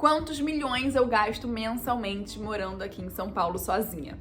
Quantos milhões eu gasto mensalmente morando aqui em São Paulo sozinha?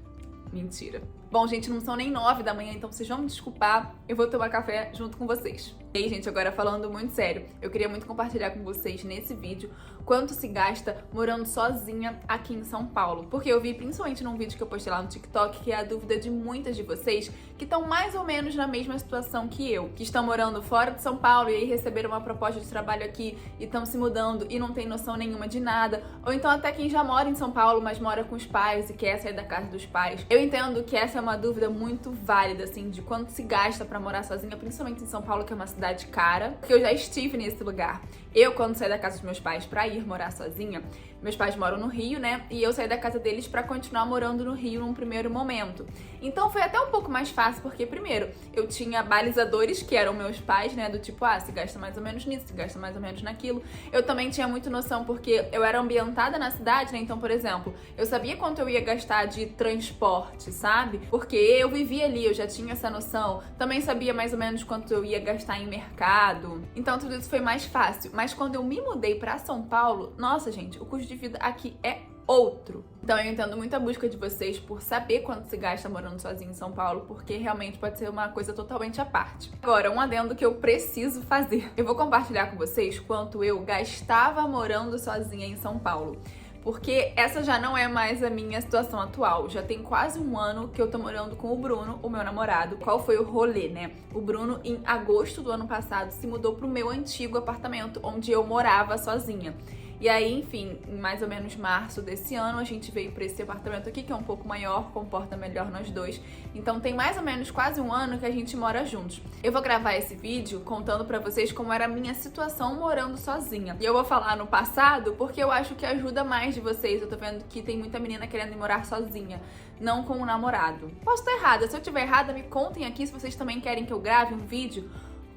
Mentira. Bom, gente, não são nem 9 da manhã, então vocês vão me desculpar, eu vou tomar café junto com vocês. E aí, gente, agora falando muito sério, eu queria muito compartilhar com vocês nesse vídeo quanto se gasta morando sozinha aqui em São Paulo. Porque eu vi principalmente num vídeo que eu postei lá no TikTok, que é a dúvida de muitas de vocês que estão mais ou menos na mesma situação que eu, que estão morando fora de São Paulo e aí receberam uma proposta de trabalho aqui e estão se mudando e não tem noção nenhuma de nada, ou então até quem já mora em São Paulo, mas mora com os pais e quer sair da casa dos pais. Eu entendo que essa é uma dúvida muito válida, assim, de quanto se gasta pra morar sozinha, principalmente em São Paulo, que é uma cidade cara, porque eu já estive nesse lugar. Eu, quando saí da casa dos meus pais pra ir morar sozinha, meus pais moram no Rio, né? E eu saí da casa deles pra continuar morando no Rio num primeiro momento. Então foi até um pouco mais fácil, porque primeiro, eu tinha balizadores, que eram meus pais, né? Do tipo, se gasta mais ou menos nisso, se gasta mais ou menos naquilo. Eu também tinha muito noção, porque eu era ambientada na cidade, né? Então, por exemplo, eu sabia quanto eu ia gastar de transporte, sabe? Porque eu vivia ali, eu já tinha essa noção. Também sabia mais ou menos quanto eu ia gastar em mercado. Então, tudo isso foi mais fácil. Mas quando eu me mudei pra São Paulo, nossa, gente, o custo de vida aqui é outro. Então eu entendo muito a busca de vocês por saber quanto se gasta morando sozinho em São Paulo, porque realmente pode ser uma coisa totalmente à parte. Agora, um adendo que eu preciso fazer. Eu vou compartilhar com vocês quanto eu gastava morando sozinha em São Paulo. Porque essa já não é mais a minha situação atual. Já tem quase um ano que eu tô morando com o Bruno, o meu namorado. Qual foi o rolê, né? O Bruno, em agosto do ano passado, se mudou pro meu antigo apartamento, onde eu morava sozinha. E aí, enfim, em mais ou menos março desse ano, a gente veio pra esse apartamento aqui, que é um pouco maior, comporta melhor nós dois. Então tem mais ou menos quase um ano que a gente mora juntos. Eu vou gravar esse vídeo contando pra vocês como era a minha situação morando sozinha. E eu vou falar no passado porque eu acho que ajuda mais de vocês. Eu tô vendo que tem muita menina querendo ir morar sozinha, não com um namorado. Posso estar errada, se eu estiver errada, me contem aqui se vocês também querem que eu grave um vídeo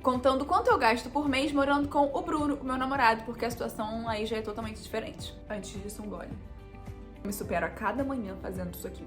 contando quanto eu gasto por mês morando com o Bruno, o meu namorado, porque a situação aí já é totalmente diferente. Antes disso, um gole. Eu me supero a cada manhã fazendo isso aqui.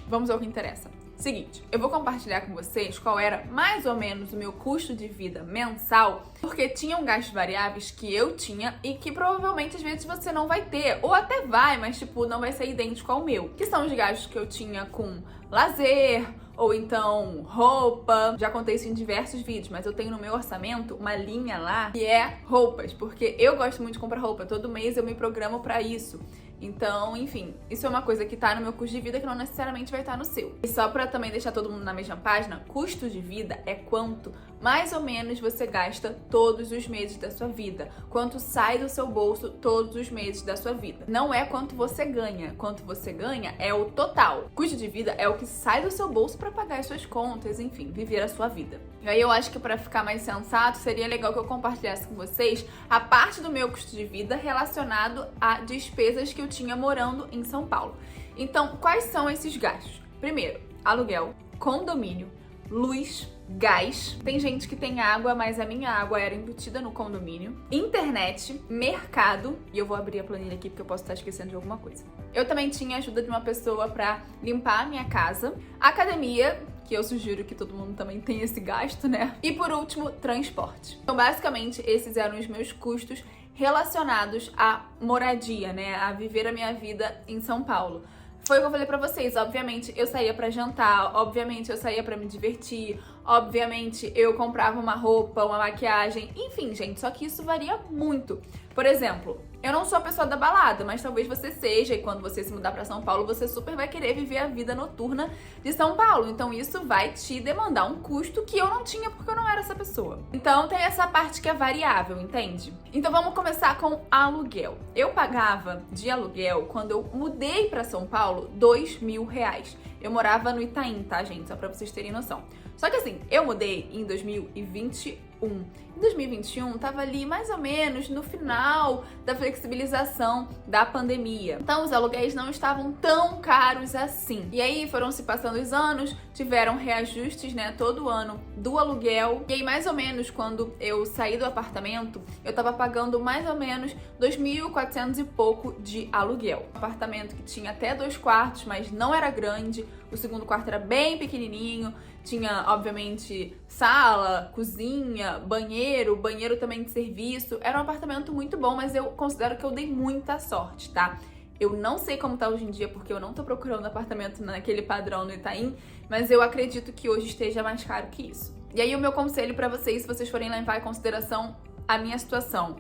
Vamos ao que interessa. Seguinte, eu vou compartilhar com vocês qual era mais ou menos o meu custo de vida mensal, porque tinham gastos variáveis que eu tinha e que provavelmente às vezes você não vai ter, ou até vai, mas tipo, não vai ser idêntico ao meu. Que são os gastos que eu tinha com lazer, ou então roupa. Já contei isso em diversos vídeos, mas eu tenho no meu orçamento uma linha lá que é roupas, porque eu gosto muito de comprar roupa, todo mês eu me programo pra isso. Então, enfim, isso é uma coisa que tá no meu custo de vida que não necessariamente vai estar no seu. E só pra também deixar todo mundo na mesma página, custo de vida é quanto mais ou menos você gasta todos os meses da sua vida. Quanto sai do seu bolso todos os meses da sua vida. Não é quanto você ganha. Quanto você ganha é o total. Custo de vida é o que sai do seu bolso pra pagar as suas contas, enfim, viver a sua vida. E aí eu acho que pra ficar mais sensato, seria legal que eu compartilhasse com vocês a parte do meu custo de vida relacionado a despesas que eu tinha morando em São Paulo. Então, quais são esses gastos? Primeiro, aluguel, condomínio, luz, gás. Tem gente que tem água, mas a minha água era embutida no condomínio. Internet, mercado. E eu vou abrir a planilha aqui porque eu posso estar esquecendo de alguma coisa. Eu também tinha ajuda de uma pessoa pra limpar a minha casa. Academia, que eu sugiro que todo mundo também tenha esse gasto, né? E por último, transporte. Então, basicamente, esses eram os meus custos relacionados à moradia, né? A viver a minha vida em São Paulo. Foi o que eu falei pra vocês, obviamente eu saía pra jantar, obviamente eu saía pra me divertir, obviamente eu comprava uma roupa, uma maquiagem, enfim, gente, só que isso varia muito. Por exemplo, eu não sou a pessoa da balada, mas talvez você seja, e quando você se mudar pra São Paulo, você super vai querer viver a vida noturna de São Paulo. Então isso vai te demandar um custo que eu não tinha porque eu não era essa pessoa. Então tem essa parte que é variável, entende? Então vamos começar com aluguel. Eu pagava de aluguel, quando eu mudei pra São Paulo, R$2.000. Eu morava no Itaim, tá, gente? Só pra vocês terem noção. Só que assim, eu mudei em 2021. Em 2021, tava ali mais ou menos no final da flexibilização da pandemia. Então, os aluguéis não estavam tão caros assim. E aí, foram se passando os anos, tiveram reajustes, né, todo ano do aluguel. E aí, mais ou menos, quando eu saí do apartamento, eu tava pagando mais ou menos 2.400 e pouco de aluguel. Um apartamento que tinha até 2 quartos, mas não era grande. O segundo quarto era bem pequenininho. Tinha, obviamente, sala, cozinha, banheiro também de serviço. Era um apartamento muito bom, mas eu considero que eu dei muita sorte, tá? Eu não sei como tá hoje em dia, porque eu não tô procurando apartamento naquele padrão no Itaim, mas eu acredito que hoje esteja mais caro que isso. E aí o meu conselho pra vocês, se vocês forem levar em consideração a minha situação,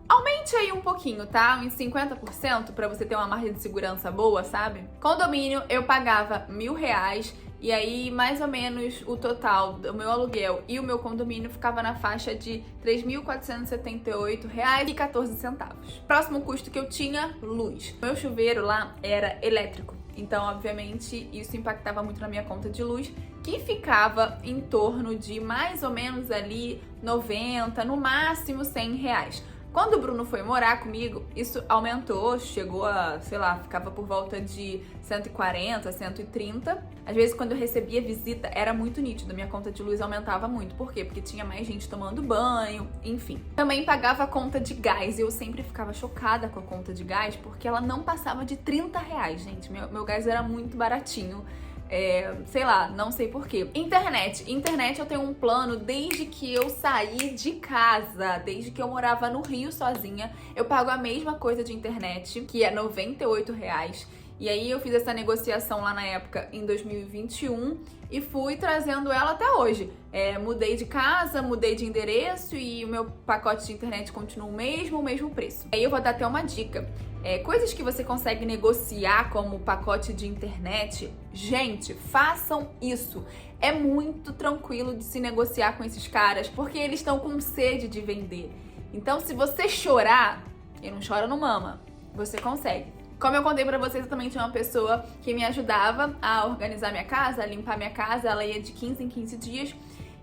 aumente aí um pouquinho, tá? Uns 50% pra você ter uma margem de segurança boa, sabe? Condomínio, eu pagava R$1.000 e aí mais ou menos o total do meu aluguel e o meu condomínio ficava na faixa de R$3.478,14. Próximo custo que eu tinha, luz. Meu chuveiro lá era elétrico. Então, obviamente, isso impactava muito na minha conta de luz, que ficava em torno de mais ou menos ali 90, no máximo R$100. Quando o Bruno foi morar comigo, isso aumentou, chegou a, sei lá, ficava por volta de 140, 130. Às vezes, quando eu recebia visita, era muito nítido, minha conta de luz aumentava muito. Por quê? Porque tinha mais gente tomando banho, enfim. Também pagava a conta de gás, e eu sempre ficava chocada com a conta de gás, porque ela não passava de R$30, gente. Meu gás era muito baratinho. Sei lá, não sei porquê. Internet eu tenho um plano desde que eu saí de casa, desde que eu morava no Rio sozinha. Eu pago a mesma coisa de internet, que é R$98. E aí eu fiz essa negociação lá na época, em 2021, e fui trazendo ela até hoje. Mudei de casa, mudei de endereço e o meu pacote de internet continua o mesmo preço. Aí eu vou dar até uma dica. Coisas que você consegue negociar como pacote de internet, gente, façam isso. É muito tranquilo de se negociar com esses caras, porque eles estão com sede de vender. Então, se você chorar, e não chora não mama, você consegue. Como eu contei pra vocês, eu também tinha uma pessoa que me ajudava a organizar minha casa, a limpar minha casa. Ela ia de 15 em 15 dias.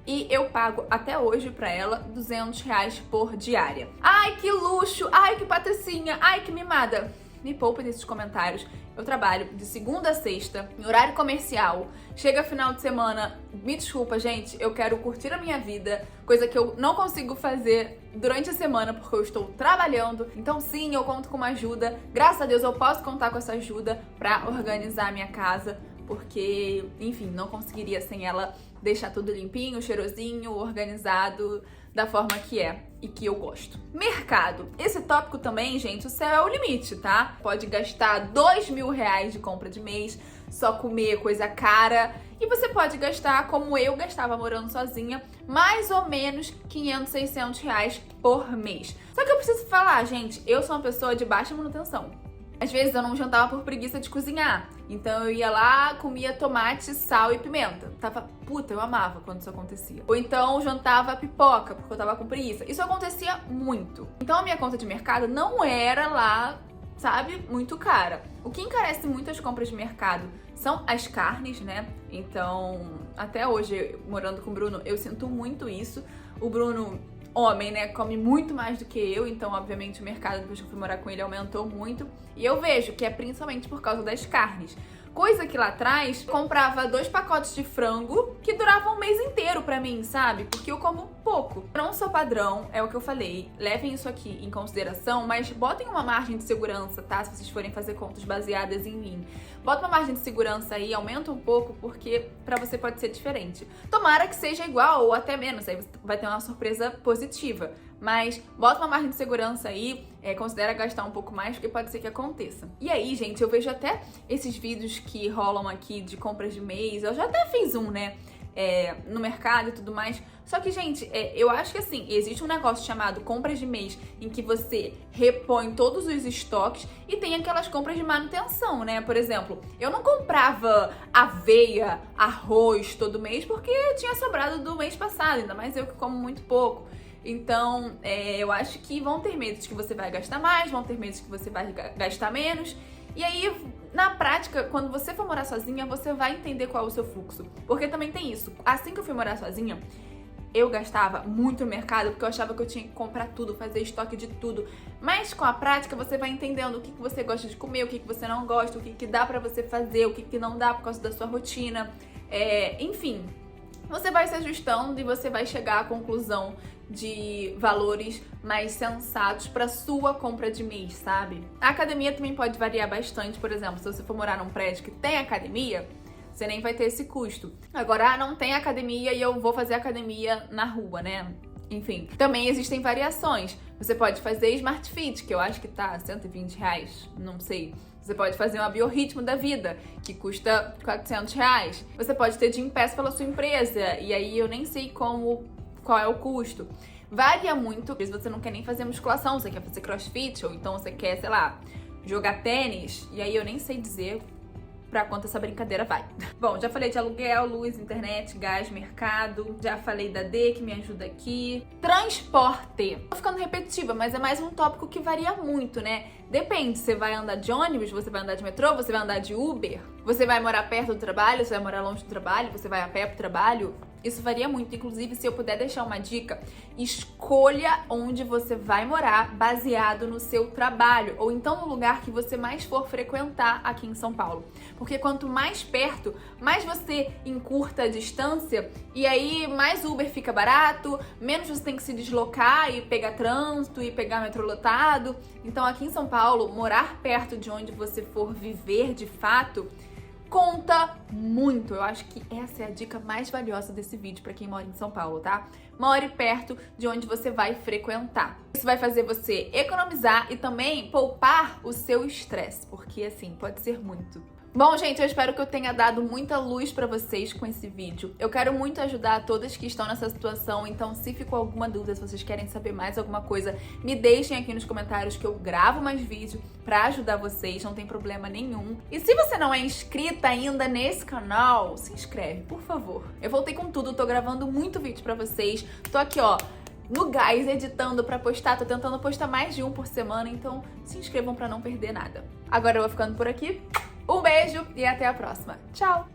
E eu pago até hoje pra ela R$200 por diária. Ai, que luxo! Ai, que patricinha! Ai, que mimada! Me poupe nesses comentários. Eu trabalho de segunda a sexta, em horário comercial. Chega final de semana, me desculpa, gente, eu quero curtir a minha vida, coisa que eu não consigo fazer durante a semana porque eu estou trabalhando. Então sim, eu conto com uma ajuda. Graças a Deus eu posso contar com essa ajuda pra organizar a minha casa, porque, enfim, não conseguiria sem ela deixar tudo limpinho, cheirosinho, organizado, da forma que é e que eu gosto. Mercado. Esse tópico também, gente, o céu é o limite, tá? Pode gastar R$2.000 de compra de mês, só comer coisa cara. E você pode gastar, como eu gastava morando sozinha, mais ou menos R$500, R$600 por mês. Só que eu preciso falar, gente, eu sou uma pessoa de baixa manutenção. Às vezes eu não jantava por preguiça de cozinhar. Então eu ia lá, comia tomate, sal e pimenta. Puta, eu amava quando isso acontecia. Ou então jantava pipoca, porque eu tava com preguiça. Isso acontecia muito. Então a minha conta de mercado não era lá, sabe, muito cara. O que encarece muito as compras de mercado são as carnes, né? Então, até hoje, morando com o Bruno, eu sinto muito isso. O Bruno, homem, né, come muito mais do que eu, então obviamente o mercado depois que eu fui morar com ele aumentou muito. E eu vejo que é principalmente por causa das carnes. Coisa que lá atrás, comprava 2 pacotes de frango que duravam um mês inteiro pra mim, sabe? Porque eu como pouco. Eu não sou padrão, é o que eu falei. Levem isso aqui em consideração, mas botem uma margem de segurança, tá? Se vocês forem fazer contas baseadas em mim. Bota uma margem de segurança aí, aumenta um pouco, porque pra você pode ser diferente. Tomara que seja igual ou até menos, aí você vai ter uma surpresa positiva. Mas bota uma margem de segurança aí, considera gastar um pouco mais, porque pode ser que aconteça. E aí, gente, eu vejo até esses vídeos que rolam aqui de compras de mês, eu já até fiz um, né, no mercado e tudo mais. Só que, gente, eu acho que assim, existe um negócio chamado compras de mês, em que você repõe todos os estoques e tem aquelas compras de manutenção, né? Por exemplo, eu não comprava aveia, arroz todo mês, porque tinha sobrado do mês passado, ainda mais eu que como muito pouco. Então, eu acho que vão ter meses que você vai gastar mais, vão ter meses que você vai gastar menos. E aí, na prática, quando você for morar sozinha, você vai entender qual é o seu fluxo. Porque também tem isso. Assim que eu fui morar sozinha, eu gastava muito no mercado, porque eu achava que eu tinha que comprar tudo, fazer estoque de tudo. Mas com a prática, você vai entendendo o que você gosta de comer, o que você não gosta, o que dá pra você fazer, o que não dá por causa da sua rotina. Enfim, você vai se ajustando e você vai chegar à conclusão de valores mais sensatos para sua compra de mês, sabe? A academia também pode variar bastante, por exemplo, se você for morar num prédio que tem academia, você nem vai ter esse custo. Agora, não tem academia e eu vou fazer academia na rua, né? Enfim, também existem variações. Você pode fazer Smart Fit, que eu acho que tá R$120, não sei. Você pode fazer uma Biorritmo da Vida, que custa R$400. Você pode ter Gym Pass pela sua empresa, e aí eu nem sei qual é o custo. Varia muito, às vezes você não quer nem fazer musculação, você quer fazer crossfit, ou então você quer, sei lá, jogar tênis, e aí eu nem sei dizer pra quanto essa brincadeira vai. Bom, já falei de aluguel, luz, internet, gás, mercado, já falei da D, que me ajuda aqui. Transporte. Tô ficando repetitiva, mas é mais um tópico que varia muito, né? Depende, você vai andar de ônibus, você vai andar de metrô, você vai andar de Uber, você vai morar perto do trabalho, você vai morar longe do trabalho, você vai a pé pro trabalho. Isso varia muito. Inclusive, se eu puder deixar uma dica, escolha onde você vai morar baseado no seu trabalho, ou então no lugar que você mais for frequentar aqui em São Paulo. Porque quanto mais perto, mais você encurta a distância, e aí mais Uber fica barato, menos você tem que se deslocar e pegar trânsito e pegar metrô lotado. Então aqui em São Paulo, morar perto de onde você for viver de fato conta muito. Eu acho que essa é a dica mais valiosa desse vídeo para quem mora em São Paulo, tá? More perto de onde você vai frequentar. Isso vai fazer você economizar e também poupar o seu estresse, porque assim, pode ser muito. Bom, gente, eu espero que eu tenha dado muita luz pra vocês com esse vídeo. Eu quero muito ajudar todas que estão nessa situação, então se ficou alguma dúvida, se vocês querem saber mais alguma coisa, me deixem aqui nos comentários que eu gravo mais vídeo pra ajudar vocês, não tem problema nenhum. E se você não é inscrita ainda nesse canal, se inscreve, por favor. Eu voltei com tudo, tô gravando muito vídeo pra vocês, tô aqui, ó, no gás, editando pra postar, tô tentando postar mais de um por semana, então se inscrevam pra não perder nada. Agora eu vou ficando por aqui. Um beijo e até a próxima. Tchau!